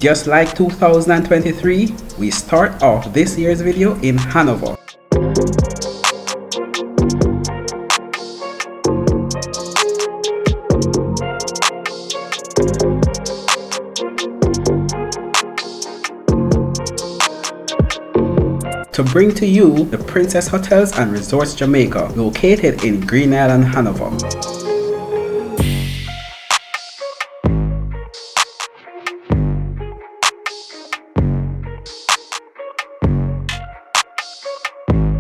Just like 2023, we start off this year's video in Hanover. To bring to you the Princess Hotels and Resorts Jamaica, located in Green Island, Hanover.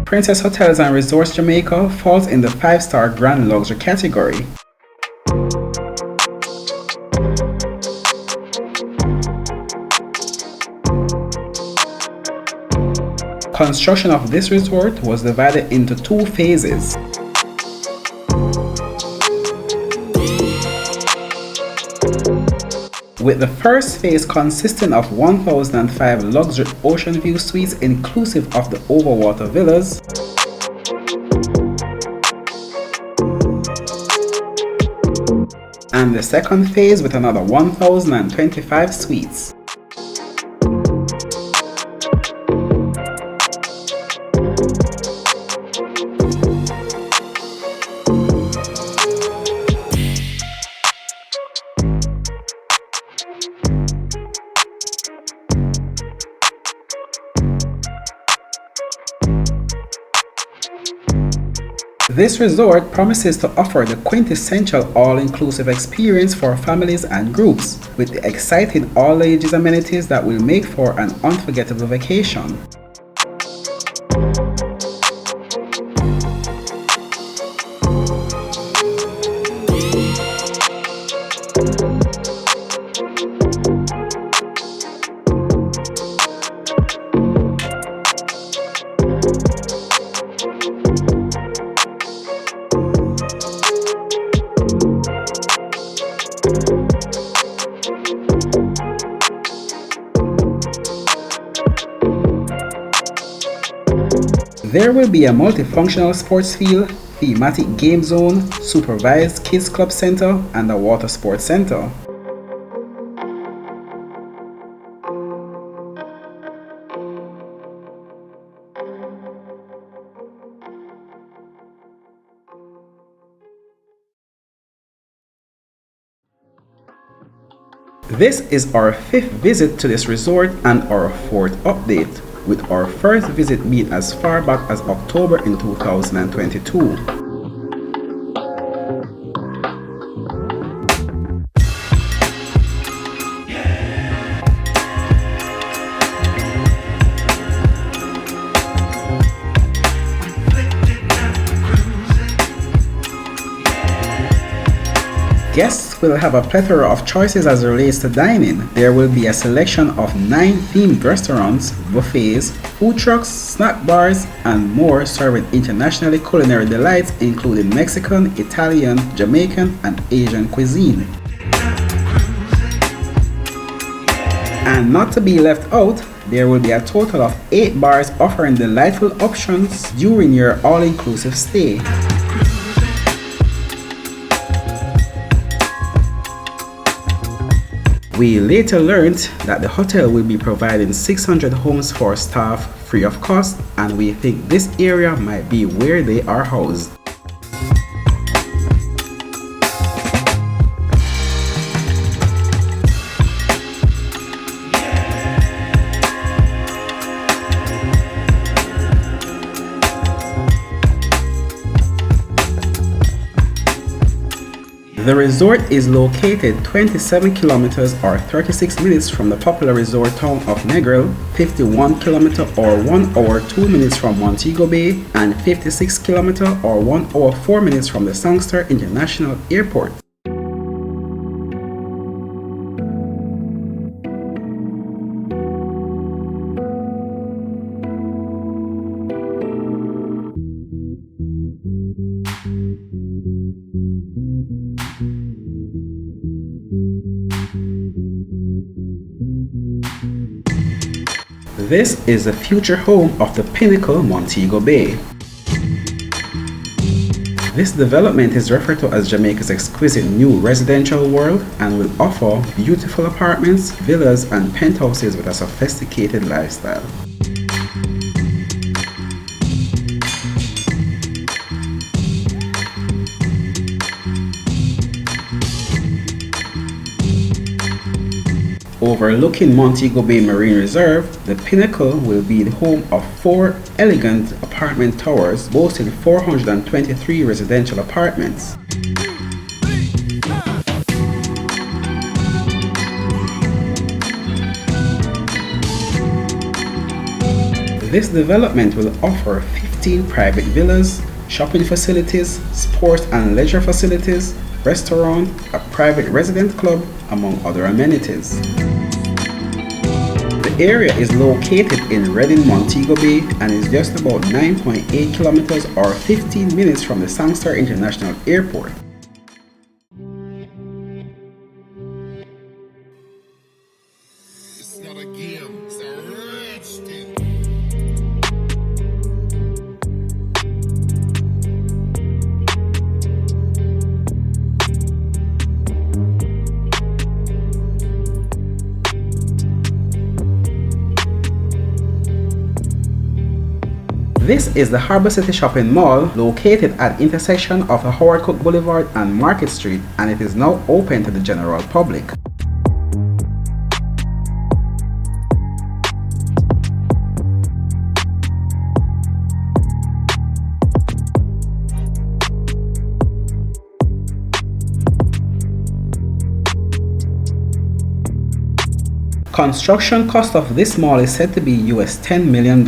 Princess Hotels and Resorts Jamaica falls in the 5-star Grand Luxury category. Construction of this resort was divided into 2 phases. With the first phase consisting of 1,005 luxury ocean view suites inclusive of the overwater villas, and the second phase with another 1,025 suites. This resort promises to offer the quintessential all-inclusive experience for families and groups, with the exciting all-ages amenities that will make for an unforgettable vacation. There will be a multifunctional sports field, thematic game zone, supervised kids club center, and a water sports center. This is our 5th visit to this resort and our 4th update, with our first visit being as far back as October in 2022. Guests will have a plethora of choices as it relates to dining. There will be a selection of 9 themed restaurants, buffets, food trucks, snack bars, and more serving internationally culinary delights including Mexican, Italian, Jamaican, and Asian cuisine. And not to be left out, there will be a total of 8 bars offering delightful options during your all-inclusive stay. We later learned that the hotel will be providing 600 homes for staff free of cost, and we think this area might be where they are housed. The resort is located 27 kilometers or 36 minutes from the popular resort town of Negril, 51 kilometers or 1 hour 2 minutes from Montego Bay, and 56 kilometers or 1 hour 4 minutes from the Sangster International Airport. This is the future home of the Pinnacle Montego Bay. This development is referred to as Jamaica's exquisite new residential world and will offer beautiful apartments, villas, and penthouses with a sophisticated lifestyle. Overlooking Montego Bay Marine Reserve, the Pinnacle will be the home of 4 elegant apartment towers boasting 423 residential apartments. This development will offer 15 private villas, shopping facilities, sports and leisure facilities, restaurant, a private resident club, among other amenities. The area is located in Redding, Montego Bay and is just about 9.8 kilometers or 15 minutes from the Sangster International Airport. It's not a game, it's a rich thing. This is the Harbour City Shopping Mall located at the intersection of Howard Cook Boulevard and Market Street, and it is now open to the general public. Construction cost of this mall is said to be US $10 million.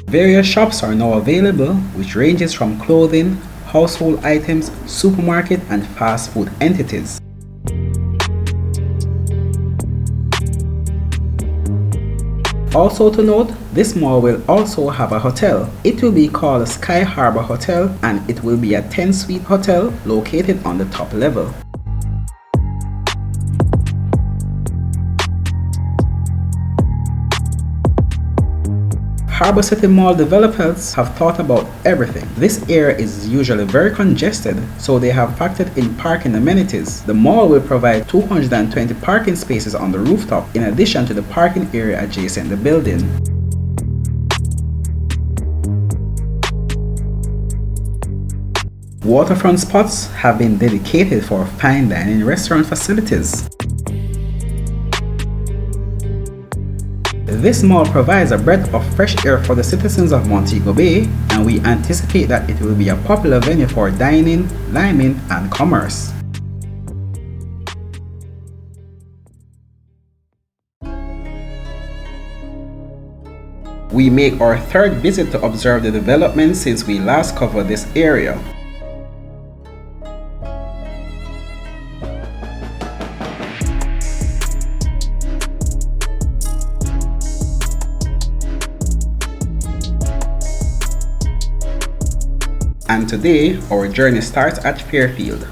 Various shops are now available, which ranges from clothing, household items, supermarket, and fast food entities. Also to note, this mall will also have a hotel. It will be called Sky Harbor Hotel and it will be a 10-suite hotel located on the top level. Harbour City Mall developers have thought about everything. This area is usually very congested, so they have factored in parking amenities. The mall will provide 220 parking spaces on the rooftop, in addition to the parking area adjacent the building. Waterfront spots have been dedicated for fine dining restaurant facilities. This mall provides a breath of fresh air for the citizens of Montego Bay, and we anticipate that it will be a popular venue for dining, liming, and commerce. We make our third visit to observe the development since we last covered this area. And today, our journey starts at Fairfield.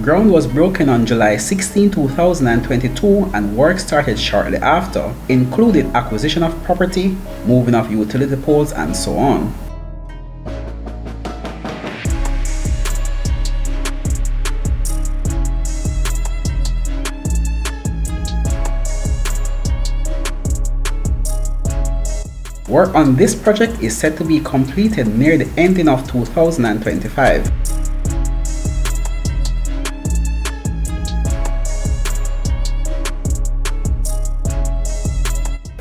Ground was broken on July 16, 2022 and work started shortly after, including acquisition of property, moving of utility poles, and so on. Work on this project is set to be completed near the ending of 2025.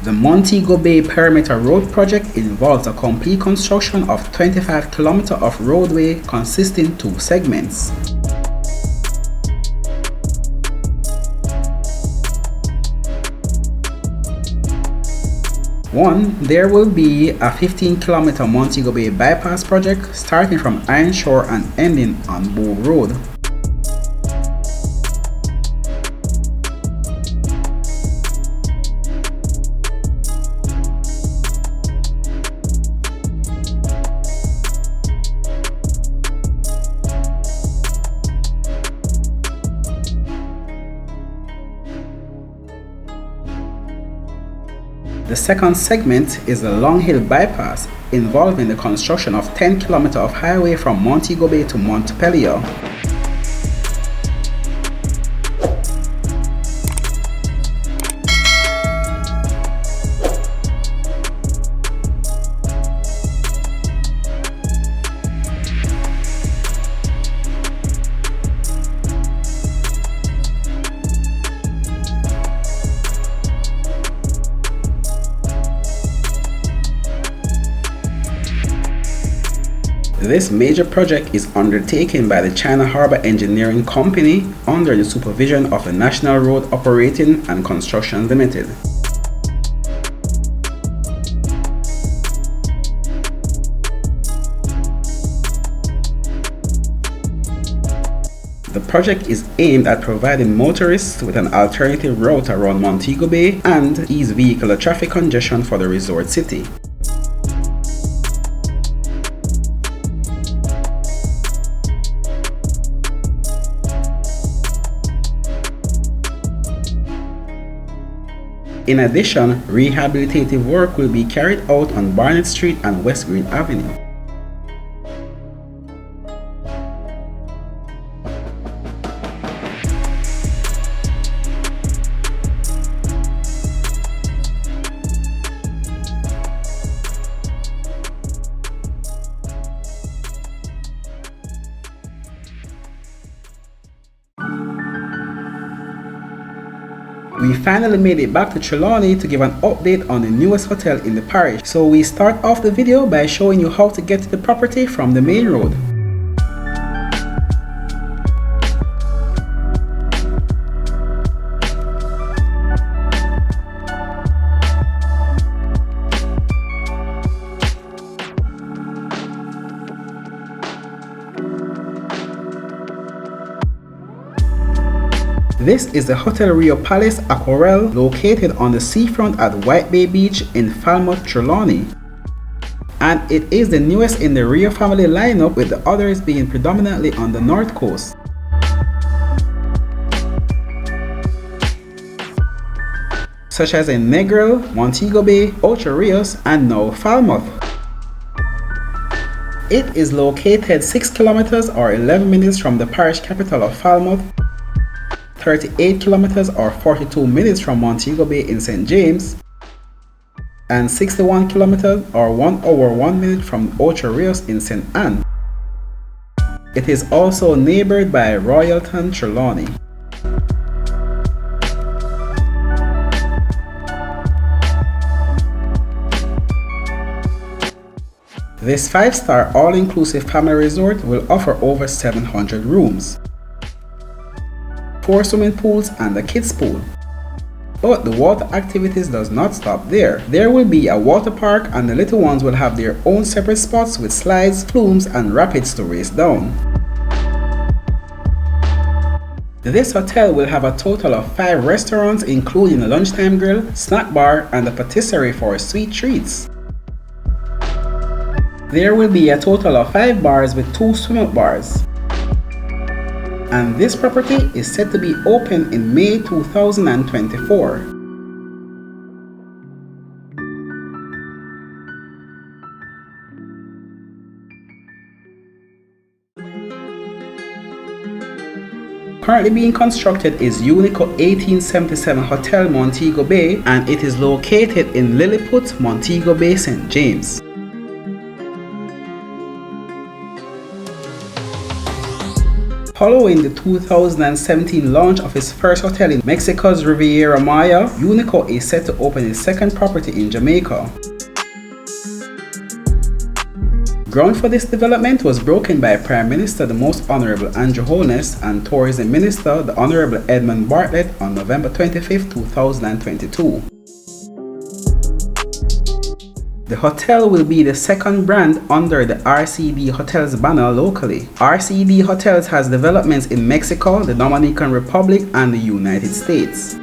The Montego Bay Perimeter Road project involves a complete construction of 25 km of roadway consisting 2 segments. One, there will be a 15 km Montego Bay bypass project starting from Iron Shore and ending on Bow Road. The second segment is the Long Hill Bypass, involving the construction of 10 km of highway from Montego Bay to Montpelier. This major project is undertaken by the China Harbour Engineering Company under the supervision of the National Road Operating and Construction Limited. The project is aimed at providing motorists with an alternative route around Montego Bay and ease vehicular traffic congestion for the resort city. In addition, rehabilitative work will be carried out on Barnett Street and West Green Avenue. We finally made it back to Trelawney to give an update on the newest hotel in the parish. So we start off the video by showing you how to get to the property from the main road. This is the Hotel Rio Palace Aquarelle, located on the seafront at White Bay Beach in Falmouth, Trelawney. And it is the newest in the Rio family lineup, with the others being predominantly on the north coast. Such as in Negril, Montego Bay, Ocho Rios, and now Falmouth. It is located 6 kilometers or 11 minutes from the parish capital of Falmouth, 38 kilometers or 42 minutes from Montego Bay in St. James, and 61 kilometers or 1 hour 1 minute from Ocho Rios in St. Anne. It is also neighbored by Royalton, Trelawney. This 5-star all-inclusive family resort will offer over 700 rooms, 4 swimming pools and a kids pool. But the water activities does not stop there. There will be a water park, and the little ones will have their own separate spots with slides, flumes and rapids to race down. This hotel will have a total of 5 restaurants, including a lunchtime grill, snack bar and a patisserie for sweet treats. There will be a total of 5 bars with 2 swim-up bars. And this property is set to be open in May 2024. Currently being constructed is Unico 1877 Hotel Montego Bay, and it is located in Lilliput, Montego Bay, St. James. Following the 2017 launch of its first hotel in Mexico's Riviera Maya, Unico is set to open its second property in Jamaica. Ground for this development was broken by Prime Minister the Most Honorable Andrew Holness and Tourism Minister the Honorable Edmund Bartlett on November 25, 2022. The hotel will be the second brand under the RCD Hotels banner locally. RCD Hotels has developments in Mexico, the Dominican Republic, and the United States.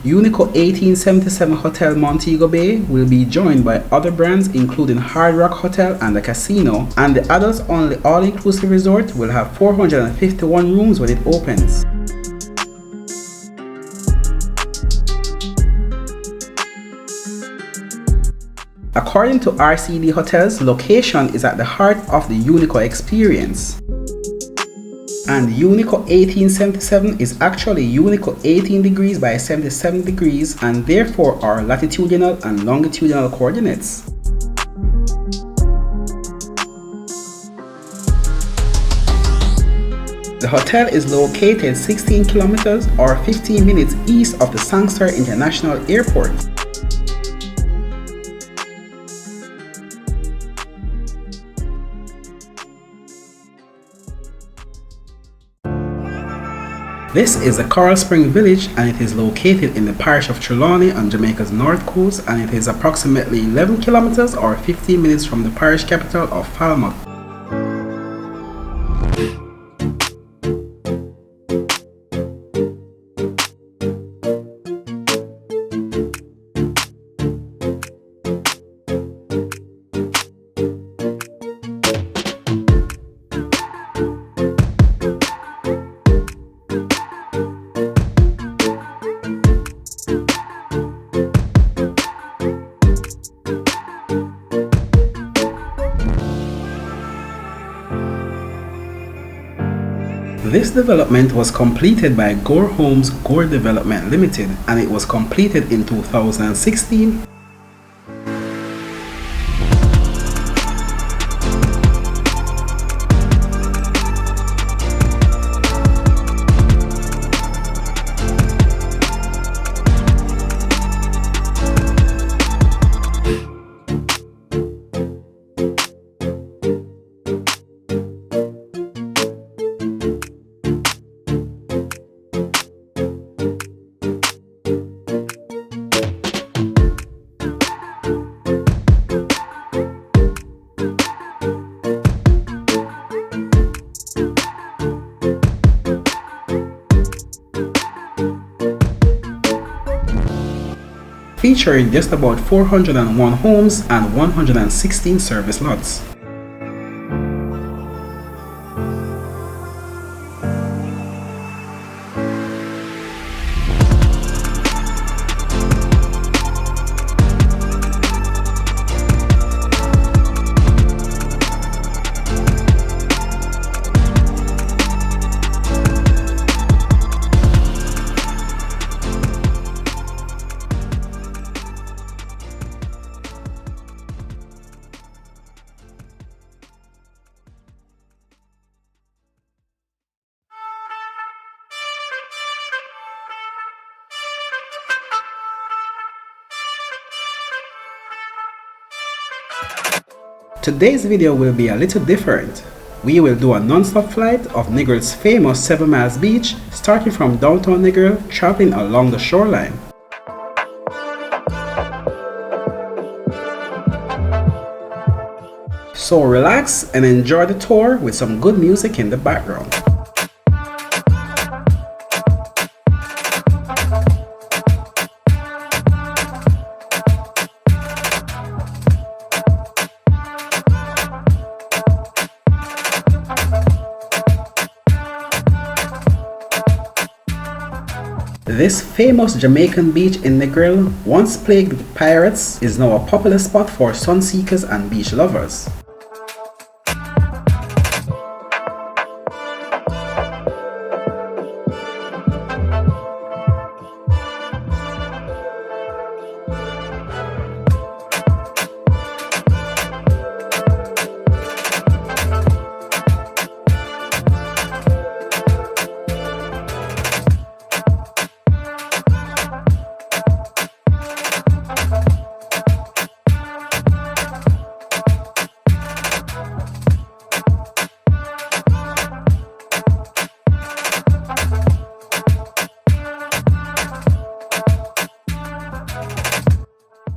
Unico 1877 Hotel Montego Bay will be joined by other brands including Hard Rock Hotel and the Casino, and the adults only all-inclusive resort will have 451 rooms when it opens. According to RCD Hotels, location is at the heart of the unico experience. And unico 1877 is actually unico 18 degrees by 77 degrees and therefore are latitudinal and longitudinal coordinates. The hotel is located 16 kilometers or 15 minutes east of the Sangster International Airport. This is the Coral Spring Village and it is located in the parish of Trelawney on Jamaica's north coast, and it is approximately 11 kilometers or 15 minutes from the parish capital of Falmouth. This development was completed by Gore Homes Gore Development Limited and it was completed in 2016. Featuring just about 401 homes and 116 service lots. Today's video will be a little different. We will do a non-stop flight of Negril's famous 7 Miles Beach, starting from downtown Negril, traveling along the shoreline. So relax and enjoy the tour with some good music in the background. This famous Jamaican beach in Negril, once plagued with pirates, is now a popular spot for sun seekers and beach lovers.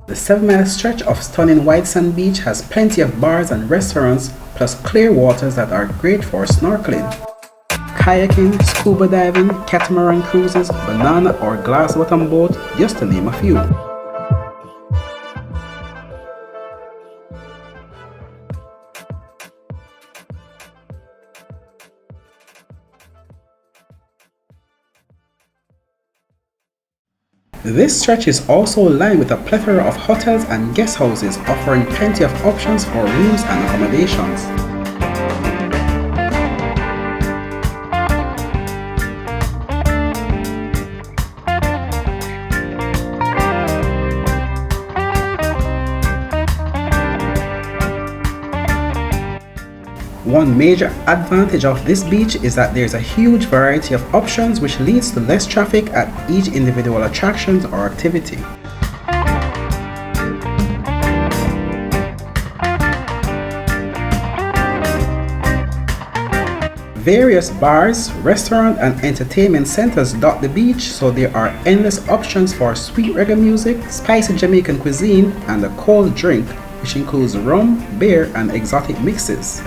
The 7 mile stretch of stunning white sand beach has plenty of bars and restaurants, plus clear waters that are great for snorkeling, kayaking, scuba diving, catamaran cruises, banana or glass bottom boat, just to name a few. This stretch is also lined with a plethora of hotels and guest houses offering plenty of options for rooms and accommodations. One major advantage of this beach is that there's a huge variety of options which leads to less traffic at each individual attraction or activity. Various bars, restaurants and entertainment centers dot the beach, so there are endless options for sweet reggae music, spicy Jamaican cuisine and a cold drink which includes rum, beer and exotic mixes.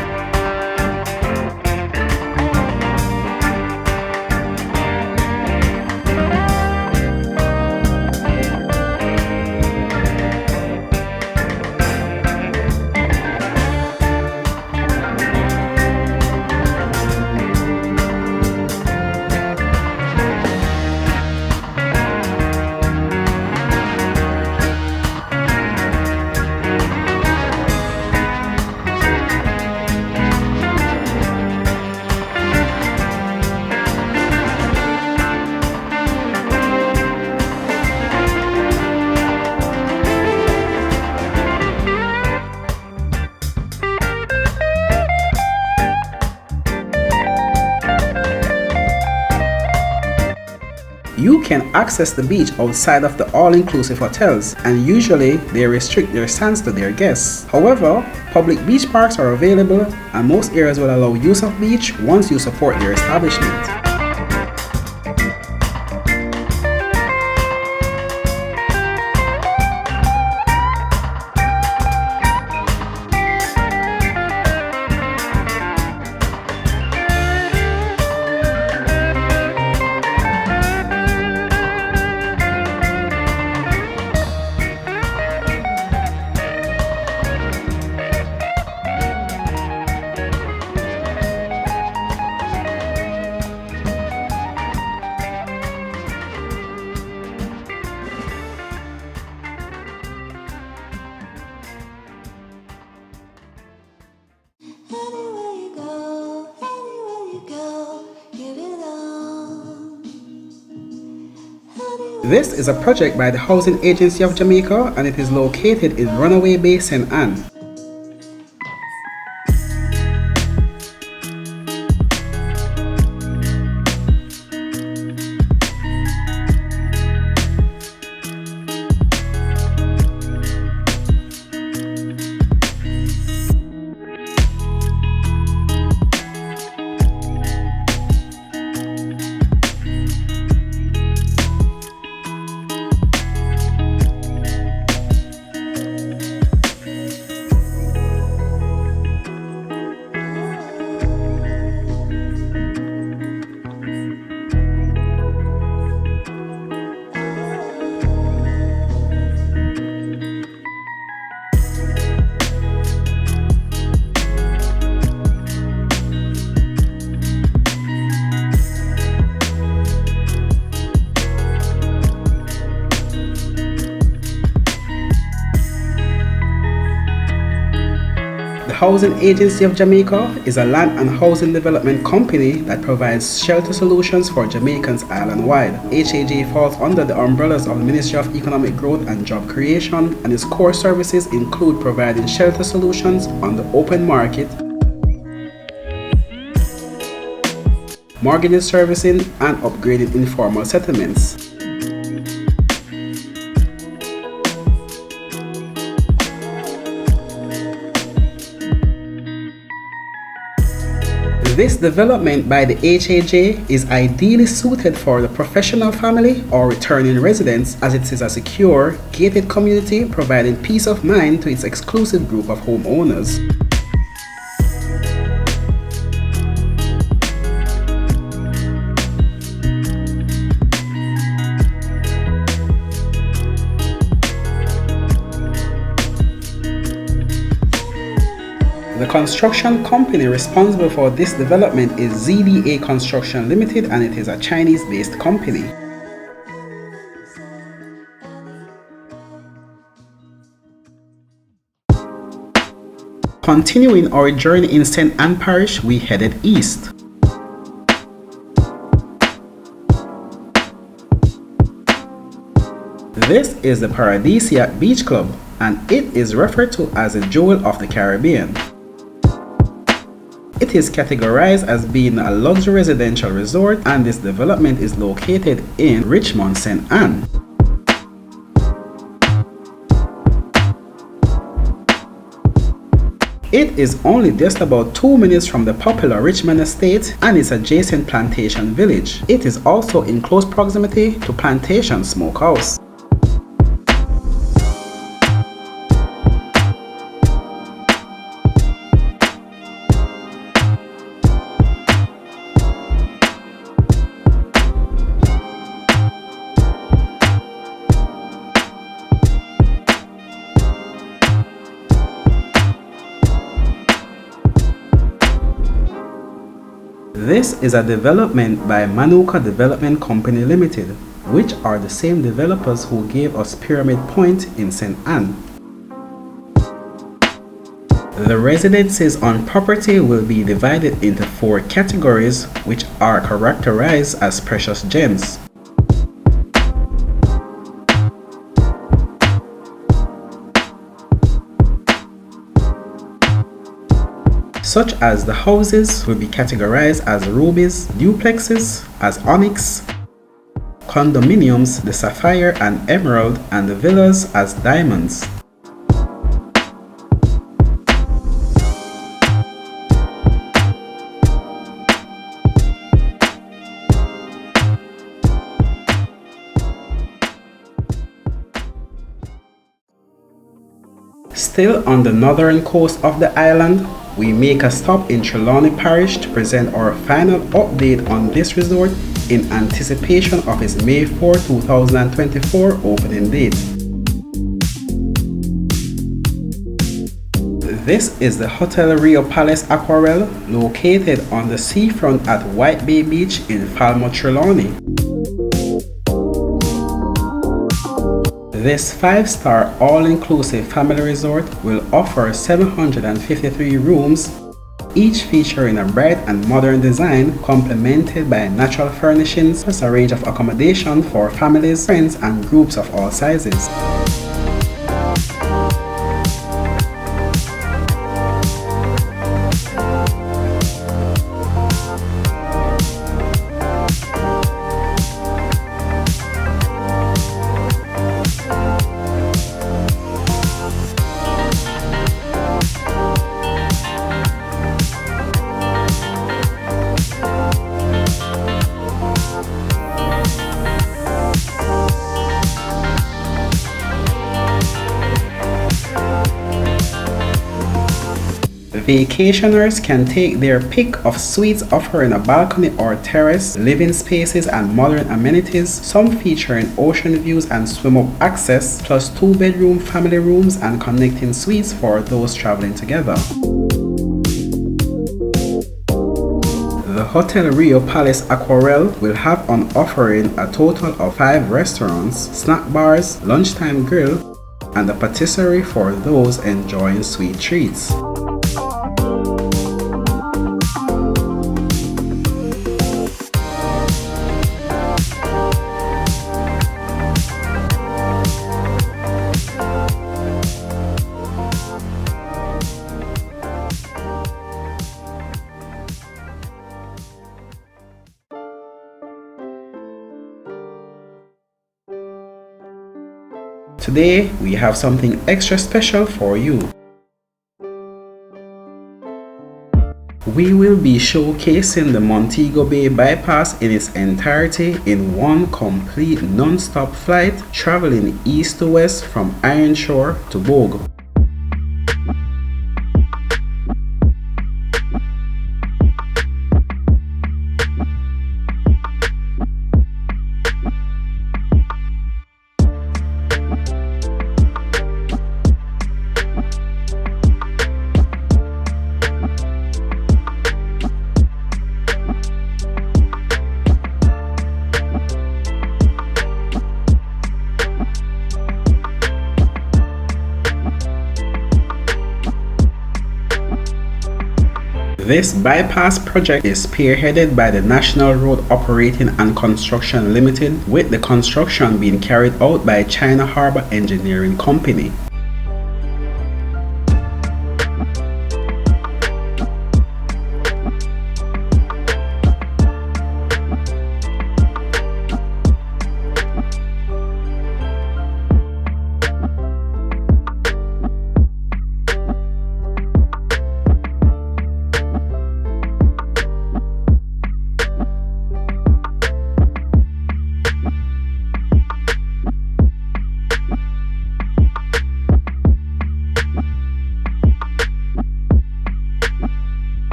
You can access the beach outside of the all-inclusive hotels, and usually they restrict their sands to their guests. However, public beach parks are available and most areas will allow use of beach once you support their establishment. This is a project by the Housing Agency of Jamaica and it is located in Runaway Bay, St. Anne. The Housing Agency of Jamaica is a land and housing development company that provides shelter solutions for Jamaicans island-wide. HAJ falls under the umbrellas of the Ministry of Economic Growth and Job Creation, and its core services include providing shelter solutions on the open market, mortgage servicing, and upgrading informal settlements. This development by the HAJ is ideally suited for the professional family or returning residents, as it is a secure, gated community providing peace of mind to its exclusive group of homeowners. The construction company responsible for this development is ZDA Construction Limited, and it is a Chinese-based company. Continuing our journey in St. Anne Parish, we headed east. This is the Paradisiac Beach Club, and it is referred to as a jewel of the Caribbean. It is categorized as being a luxury residential resort, and this development is located in Richmond, St. Anne. It is only just about 2 minutes from the popular Richmond estate and its adjacent Plantation Village. It is also in close proximity to Plantation Smokehouse. This is a development by Manuka Development Company Limited, which are the same developers who gave us Pyramid Point in St. Anne. The residences on property will be divided into 4 categories, which are characterized as precious gems. Such as the houses will be categorized as rubies, duplexes as onyx, condominiums the sapphire and emerald, and the villas as diamonds. Still on the northern coast of the island, we make a stop in Trelawney Parish to present our final update on this resort in anticipation of its May 4, 2024 opening date. This is the Hotel Rio Palace Aquarelle, located on the seafront at White Bay Beach in Falmouth, Trelawney. This 5-star all-inclusive family resort will offer 753 rooms, each featuring a bright and modern design complemented by natural furnishings, plus a range of accommodation for families, friends, and groups of all sizes. Vacationers can take their pick of suites offering a balcony or terrace, living spaces, and modern amenities, some featuring ocean views and swim-up access, plus 2-bedroom family rooms and connecting suites for those traveling together. The Hotel Rio Palace Aquarelle will have on offering a total of 5 restaurants, snack bars, lunchtime grill, and a patisserie for those enjoying sweet treats. Today, we have something extra special for you. We will be showcasing the Montego Bay Bypass in its entirety in one complete non-stop flight traveling east to west from Ironshore to Bogue. This bypass project is spearheaded by the National Road Operating and Construction Limited, with the construction being carried out by China Harbour Engineering Company.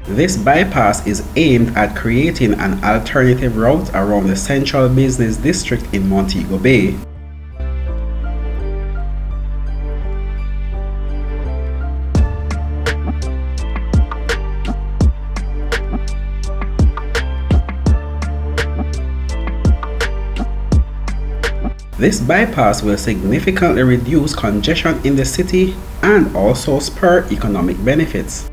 This bypass is aimed at creating an alternative route around the central business district in Montego Bay. This bypass will significantly reduce congestion in the city and also spur economic benefits.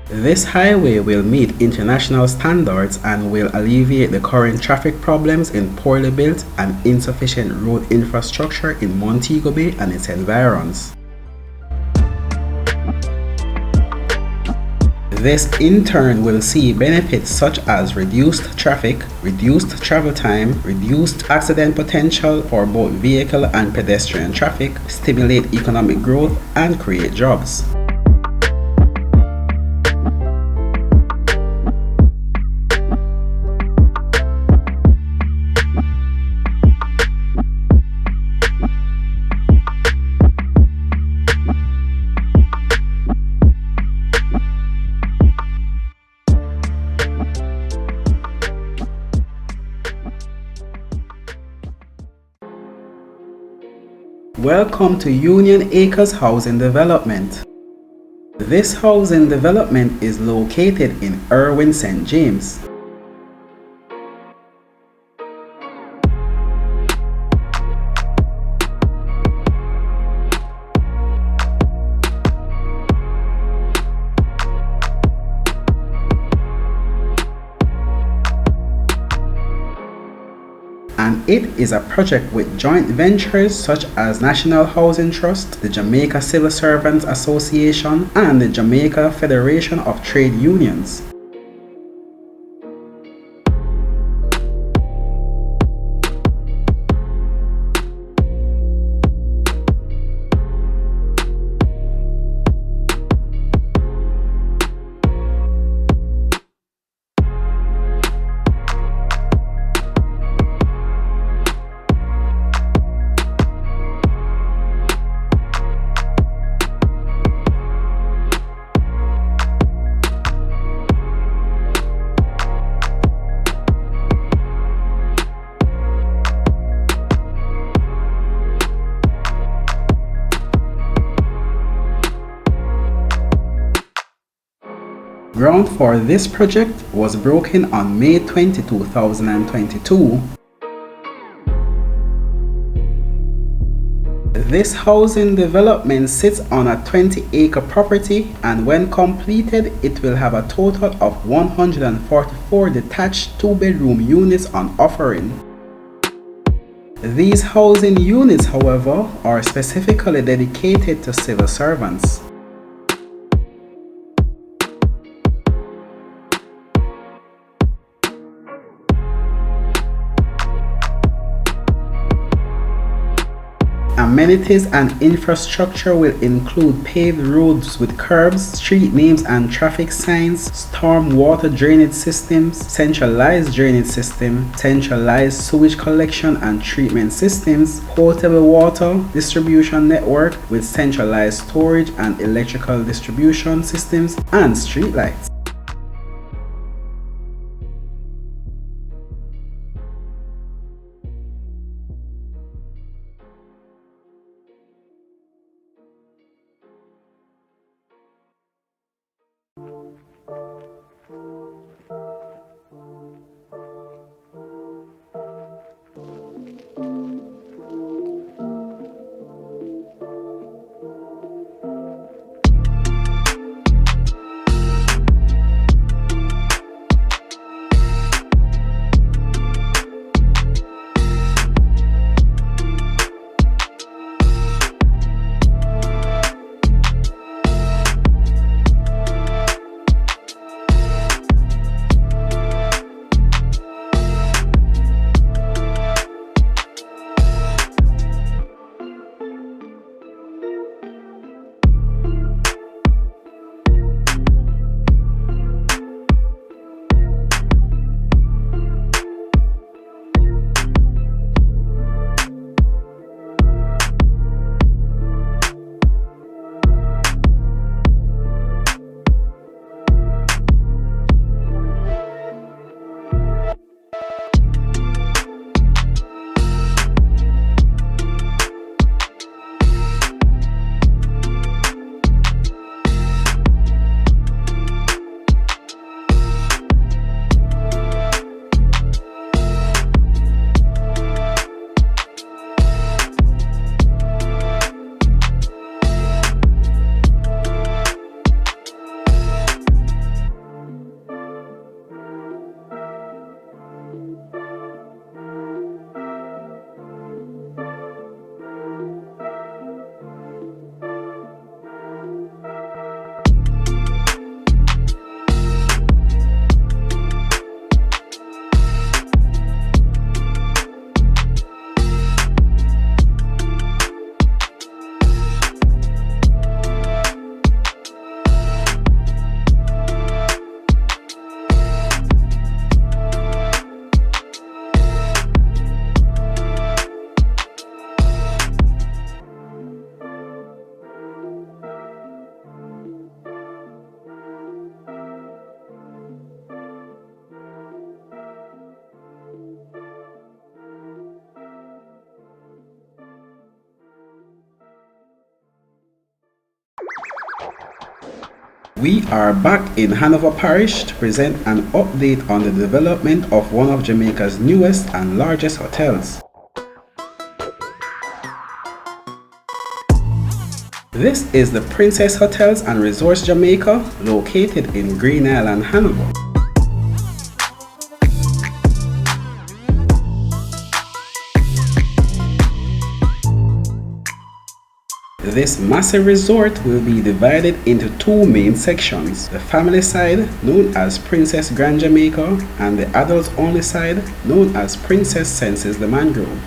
This highway will meet international standards and will alleviate the current traffic problems in poorly built and insufficient road infrastructure in Montego Bay and its environs. This in turn will see benefits such as reduced traffic, reduced travel time, reduced accident potential for both vehicle and pedestrian traffic, stimulate economic growth, and create jobs. Welcome to Union Acres Housing Development. This housing development is located in Irwin, St. James. And it is a project with joint ventures such as National Housing Trust, the Jamaica Civil Servants Association, and the Jamaica Federation of Trade Unions. Ground for this project was broken on May 20, 2022. This housing development sits on a 20-acre property, and when completed, it will have a total of 144 detached 2-bedroom units on offering. These housing units, however, are specifically dedicated to civil servants. Amenities and infrastructure will include paved roads with curbs, street names and traffic signs, storm water drainage systems, centralized drainage system, centralized sewage collection and treatment systems, potable water distribution network with centralized storage and electrical distribution systems, and streetlights. We are back in Hanover Parish to present an update on the development of one of Jamaica's newest and largest hotels. This is the Princess Hotels and Resorts Jamaica, located in Green Island, Hanover. This massive resort will be divided into two main sections, the family side known as Princess Grand Jamaica and the adults only side known as Princess Senses the Mangrove.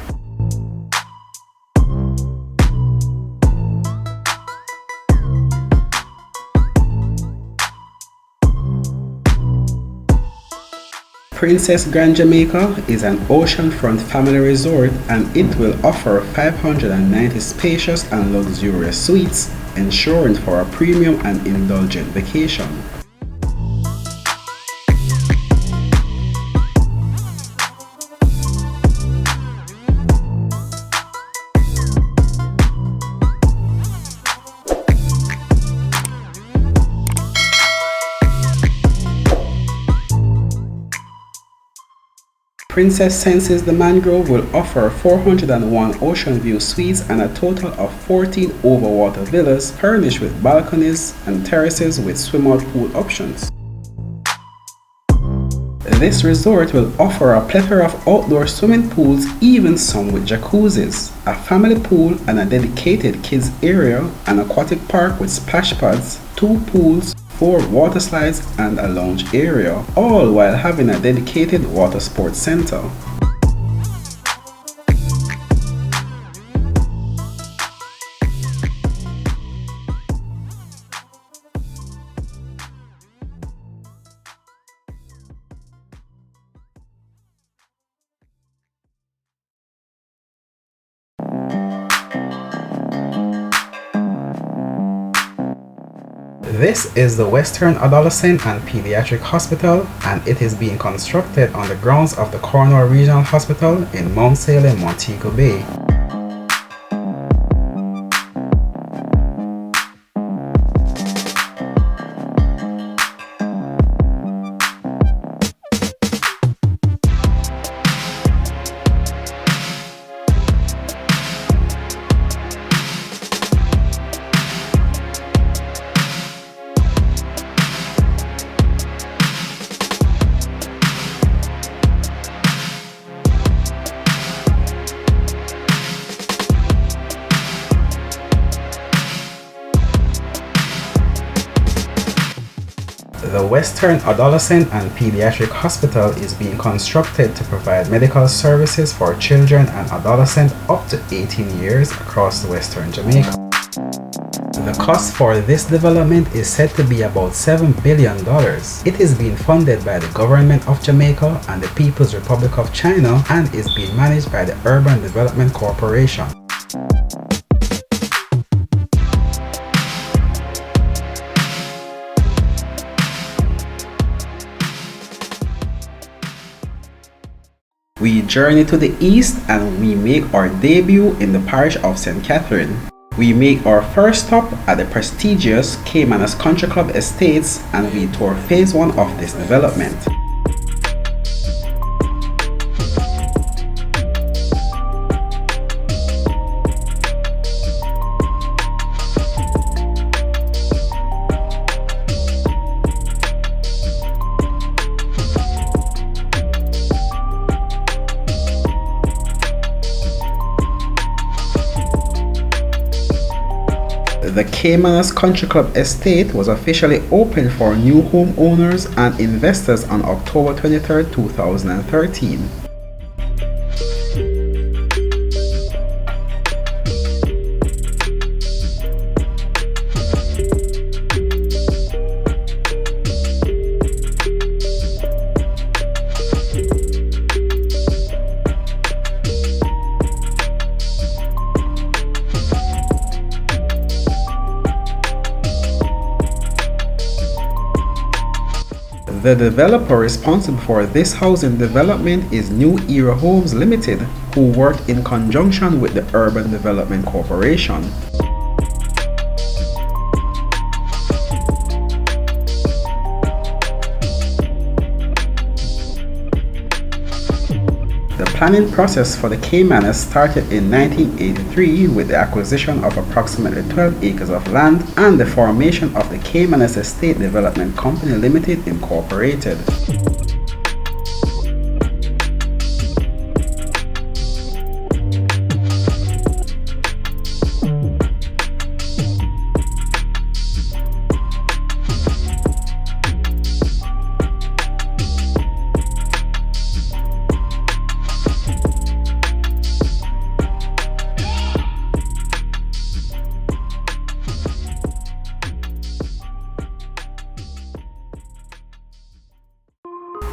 Princess Grand Jamaica is an oceanfront family resort and it will offer 590 spacious and luxurious suites, ensuring for a premium and indulgent vacation. Princess Senses the Mangrove will offer 401 ocean view suites and a total of 14 overwater villas furnished with balconies and terraces with swim-out pool options. This resort will offer a plethora of outdoor swimming pools, even some with jacuzzis, a family pool and a dedicated kids area, an aquatic park with splash pads, 2 pools, 4 water slides and a lounge area, all while having a dedicated water sports center. This is the Western Adolescent and Pediatric Hospital, and it is being constructed on the grounds of the Cornwall Regional Hospital in Mount Salem, Montego Bay. The Western Adolescent and Pediatric Hospital is being constructed to provide medical services for children and adolescents up to 18 years across Western Jamaica. The cost for this development is said to be about $7 billion. It is being funded by the government of Jamaica and the People's Republic of China and is being managed by the Urban Development Corporation. We journey to the east and we make our debut in the parish of St. Catherine. We make our first stop at the prestigious Caymanas Country Club Estates and we tour phase 1 of this development. The Caymanas Country Club Estate was officially opened for new homeowners and investors on October 23, 2013. The developer responsible for this housing development is New Era Homes Limited, who worked in conjunction with the Urban Development Corporation. The planning process for the Caymanas started in 1983 with the acquisition of approximately 12 acres of land and the formation of the Caymanas Estate Development Company Limited Incorporated.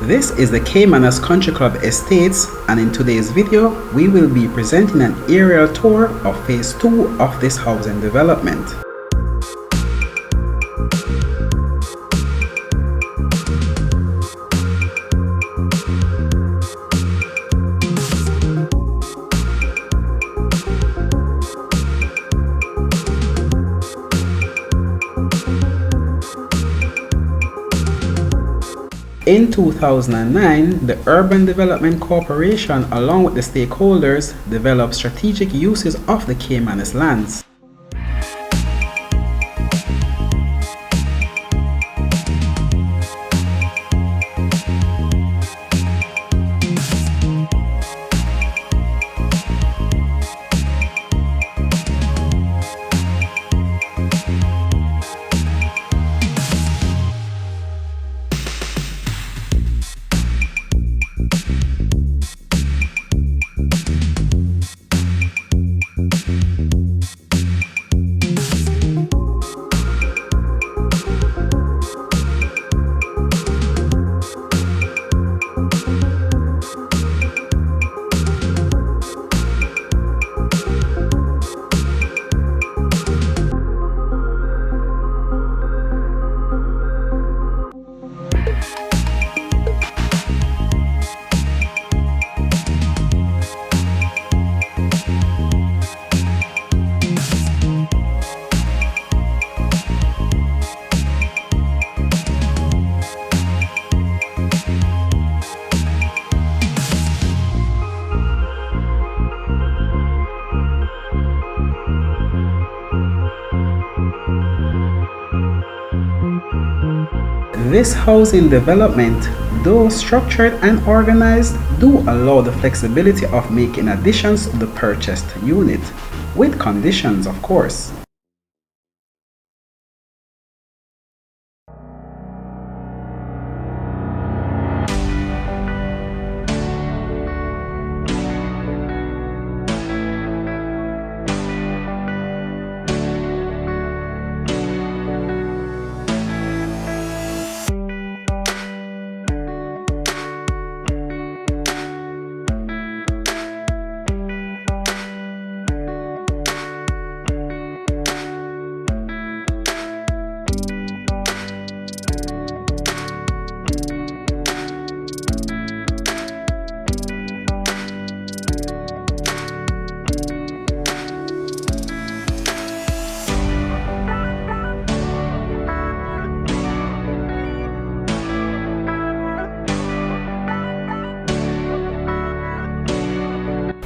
This is the Caymanas Country Club Estates, and in today's video we will be presenting an aerial tour of phase 2 of this housing development. In 2009, the Urban Development Corporation, along with the stakeholders, developed strategic uses of the Caymanas lands. This housing development, though structured and organized, do allow the flexibility of making additions to the purchased unit, with conditions of course.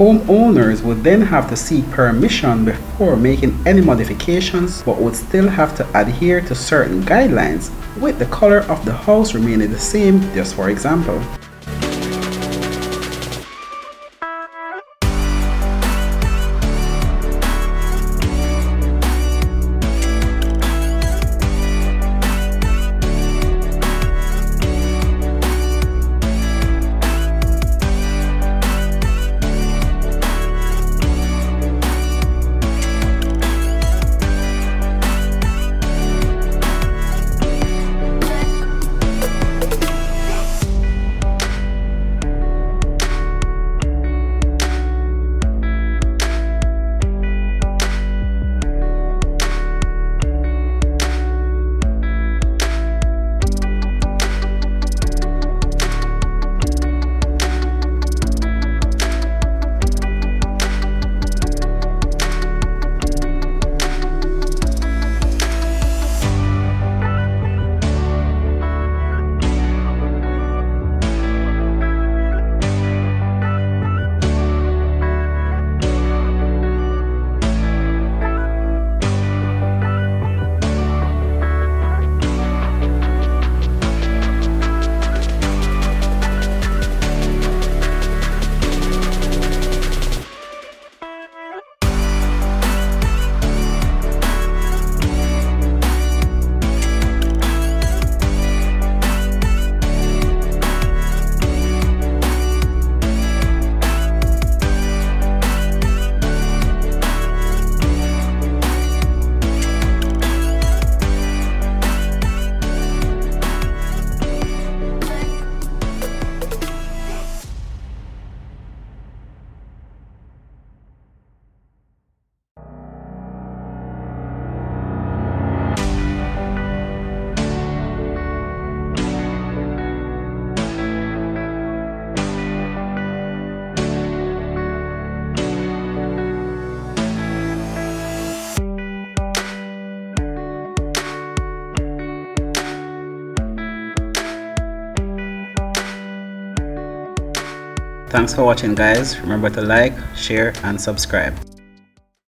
Homeowners would then have to seek permission before making any modifications, but would still have to adhere to certain guidelines, with the color of the house remaining the same, just for example. Thanks for watching guys. Remember to like, share and subscribe.